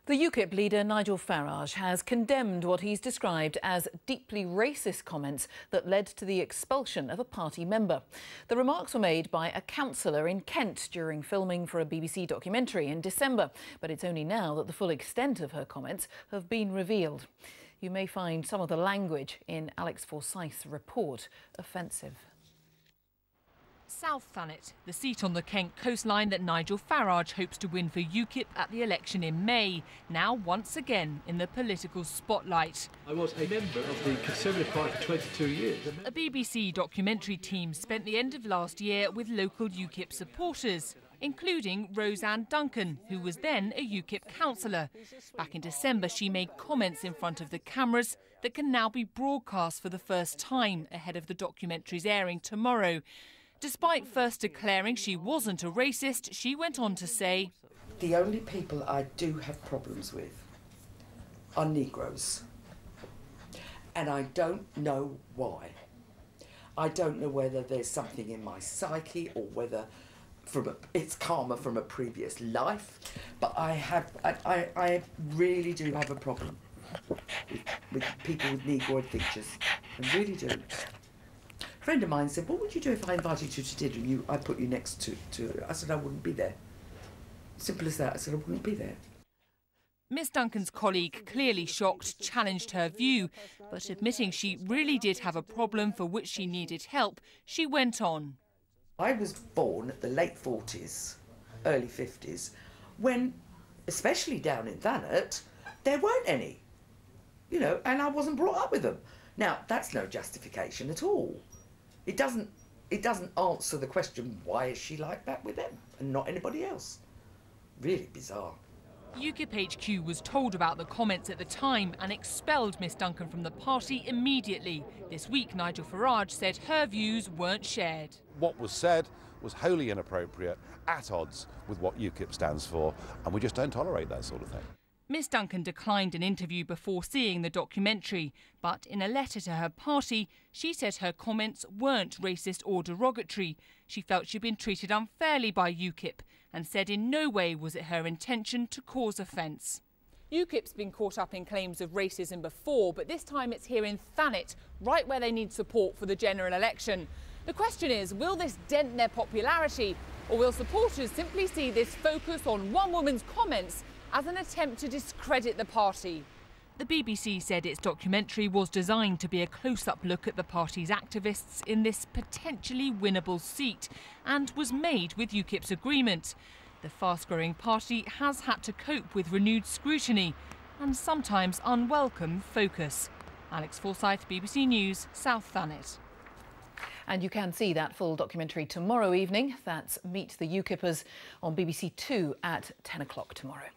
The UKIP leader Nigel Farage has condemned what he's described as deeply racist comments that led to the expulsion of a party member. The remarks were made by a councillor in Kent during filming for a BBC documentary in December, but it's only now that the full extent of her comments have been revealed. You may find some of the language in Alex Forsyth's report offensive. South Thanet, the seat on the Kent coastline that Nigel Farage hopes to win for UKIP at the election in May, now once again in the political spotlight. I was a member of the Conservative Party for 22 years. A BBC documentary team spent the end of last year with local UKIP supporters, including Rozanne Duncan, who was then a UKIP councillor. Back in December, she made comments in front of the cameras that can now be broadcast for the first time ahead of the documentary's airing tomorrow. Despite first declaring she wasn't a racist, she went on to say, "The only people I do have problems with are Negroes. And I don't know why. I don't know whether there's something in my psyche or whether it's karma from a previous life, but I really do have a problem with people with Negroid features. I really do." A friend of mine said, "What would you do if I invited you to dinner and I put you next to?" I said, "I wouldn't be there." Simple as that. I said, "I wouldn't be there." Miss Duncan's colleague, clearly shocked, challenged her view, but admitting she really did have a problem for which she needed help, she went on. I was born at the late 40s, early 50s, when, especially down in Thanet, there weren't any, and I wasn't brought up with them. Now, that's no justification at all. It doesn't answer the question, why is she like that with them and not anybody else? Really bizarre. UKIP HQ was told about the comments at the time and expelled Miss Duncan from the party immediately. This week, Nigel Farage said her views weren't shared. What was said was wholly inappropriate, at odds with what UKIP stands for, and we just don't tolerate that sort of thing. Miss Duncan declined an interview before seeing the documentary, but in a letter to her party, she said her comments weren't racist or derogatory. She felt she'd been treated unfairly by UKIP and said in no way was it her intention to cause offence. UKIP's been caught up in claims of racism before, but this time it's here in Thanet, right where they need support for the general election. The question is, will this dent their popularity, or will supporters simply see this focus on one woman's comments as an attempt to discredit the party? The BBC said its documentary was designed to be a close-up look at the party's activists in this potentially winnable seat and was made with UKIP's agreement. The fast-growing party has had to cope with renewed scrutiny and sometimes unwelcome focus. Alex Forsyth, BBC News, South Thanet. And you can see that full documentary tomorrow evening. That's Meet the UKIPers on BBC 2 at 10 o'clock tomorrow.